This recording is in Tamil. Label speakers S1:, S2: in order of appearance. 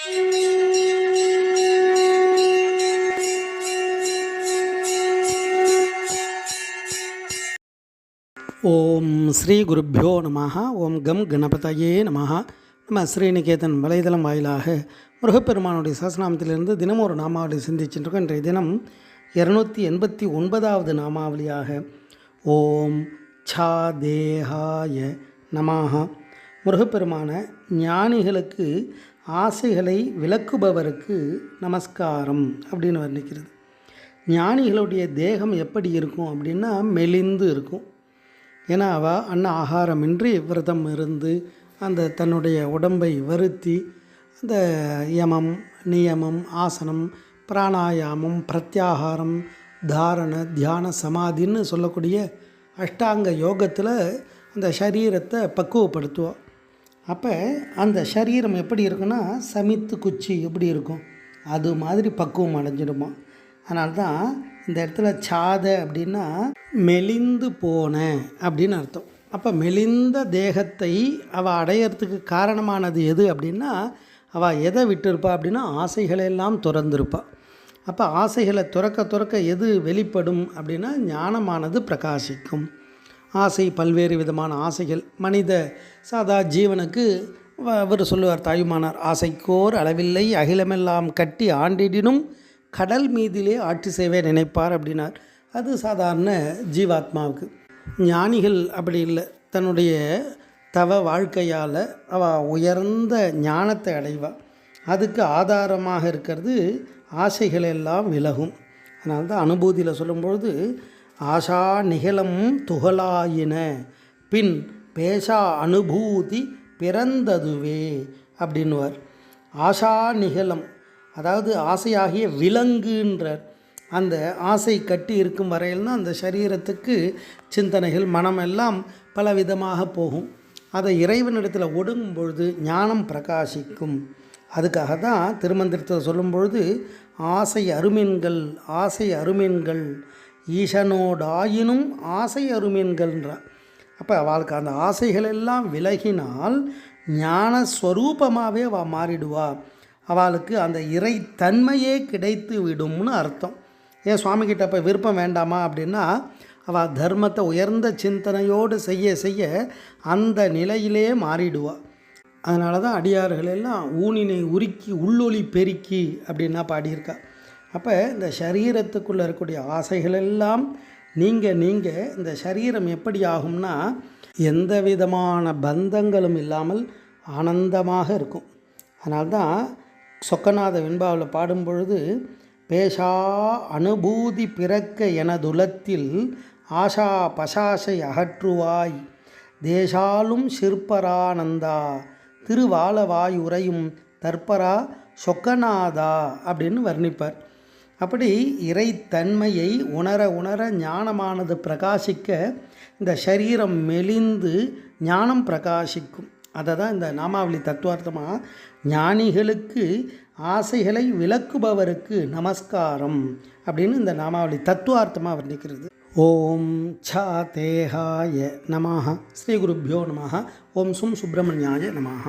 S1: ஓம் ஸ்ரீ குருப்பியோ நமஹ. ஓம் கம் கணபதயே நமஹ. நம்ம ஸ்ரீநிகேதன் வலைதளம் வாயிலாக முருகப்பெருமானுடைய சஹஸ்ரநாமத்திலிருந்து தினமும் ஒரு நாமாவளி சிந்திச்சுருக்கோம். இன்றைய தினம் 289வது நாமாவளியாக ஓம் சா தேகாய நமஹ. முருகப்பெருமான ஞானிகளுக்கு ஆசைகளை விளக்குபவருக்கு நமஸ்காரம் அப்படின்னு வர்ணிக்கிறது. ஞானிகளுடைய தேகம் எப்படி இருக்கும் அப்படின்னா மெலிந்து இருக்கும். ஏன்னா அவள் ஆகாரமின்றி விரதம் இருந்து அந்த தன்னுடைய உடம்பை வருத்தி அந்த யமம் நியமம் ஆசனம் பிராணாயாமம் பிரத்யாகாரம் தாரண தியான சமாதின்னு சொல்லக்கூடிய அஷ்டாங்க யோகத்தில் அந்த சரீரத்தை பக்குவப்படுத்துவோம். அப்போ அந்த சரீரம் எப்படி இருக்குன்னா சமித்து குச்சி எப்படி இருக்கும் அது மாதிரி பக்குவம் அடைஞ்சிடுமா. அதனால்தான் இந்த இடத்துல சாத அப்படின்னா மெலிந்து போன அப்படின்னு அர்த்தம். அப்போ மெலிந்த தேகத்தை அவள் அடையிறதுக்கு காரணமானது எது அப்படின்னா அவள் எதை விட்டுருப்பா அப்படின்னா ஆசைகளெல்லாம் துறந்திருப்பாள். அப்போ ஆசைகளை துறக்க எது வெளிப்படும் அப்படின்னா ஞானமானது பிரகாசிக்கும். ஆசை பல்வேறு விதமான ஆசைகள் மனித சாதா ஜீவனுக்கு அவர் சொல்லுவார் தாயுமானார், ஆசைக்கோர் அளவில்லை அகிலமெல்லாம் கட்டி ஆண்டிடினும் கடல் மீதிலே ஆட்சி செய்வே நினைப்பார் அப்படின்னார். அது சாதாரண ஜீவாத்மாவுக்கு. ஞானிகள் அப்படி இல்லை. தன்னுடைய தவ வாழ்க்கையால் அவள் உயர்ந்த ஞானத்தை அடைவாள். அதுக்கு ஆதாரமாக இருக்கிறது ஆசைகளெல்லாம் விலகும். அதனால தான் அனுபூதியில் சொல்லும்பொழுது ஆஷா நிகழம் துகளாயின பின் பேஷா அனுபூதி பிறந்ததுவே அப்படின்னுவார். ஆஷா நிகழம் அதாவது ஆசையாகிய விலங்குன்றார். அந்த ஆசை கட்டி இருக்கும் வரையில் தான் அந்த சரீரத்துக்கு சிந்தனைகள் மனம் எல்லாம் பலவிதமாக போகும். அதை இறைவனிடத்தில் ஒடுங்கும் பொழுது ஞானம் பிரகாசிக்கும். அதுக்காக தான் திருமந்திரத்தை சொல்லும் பொழுது ஆசை அருமீன்கள் ஈசனோடாயினும் ஆசை அருமீன்கள்ன்றார். அப்போ அவளுக்கு அந்த ஆசைகள் எல்லாம் விலகினால் ஞானஸ்வரூபமாகவே அவள் மாறிடுவா. அவளுக்கு அந்த இறை தன்மையே கிடைத்து விடும்னு அர்த்தம். ஏன் சுவாமிகிட்ட அப்போ விருப்பம் வேண்டாமா அப்படின்னா அவள் தர்மத்தை உயர்ந்த சிந்தனையோடு செய்ய அந்த நிலையிலே மாறிடுவாள். அதனால தான் அடியார்கள் எல்லாம் ஊனினை உருக்கி உள்ளொளி பெருக்கி அப்படின்னா பாடியிருக்கா. அப்போ இந்த சரீரத்துக்குள்ளே இருக்கக்கூடிய ஆசைகளெல்லாம் நீங்கள் இந்த சரீரம் எப்படி ஆகும்னா எந்த விதமான பந்தங்களும் இல்லாமல் ஆனந்தமாக இருக்கும். அதனால்தான் சொக்கநாத வெண்பாவில் பாடும் பொழுது பேஷா அனுபூதி பிறக்க எனதுலத்தில் ஆஷா பசாசை அகற்றுவாய் தேசாலும் சிற்பரானந்தா திருவாலவாய் உரையும் தற்பரா சொக்கநாதா அப்படின்னு வர்ணிப்பார். அப்படி இறைத்தன்மையை உணர ஞானமானது பிரகாசிக்க இந்த சரீரம் மெலிந்து ஞானம் பிரகாசிக்கும். அதை தான் இந்த நாமாவளி தத்துவார்த்தமாக ஞானிகளுக்கு ஆசைகளை விளக்குபவருக்கு நமஸ்காரம் அப்படின்னு இந்த நாமாவளி தத்துவார்த்தமாக வர்ணிக்கிறது. ஓம் சா தேகாய நமஹ. ஸ்ரீ குருப்பியோ நமஹ. ஓம் சும் சுப்பிரமணியாய நமஹ.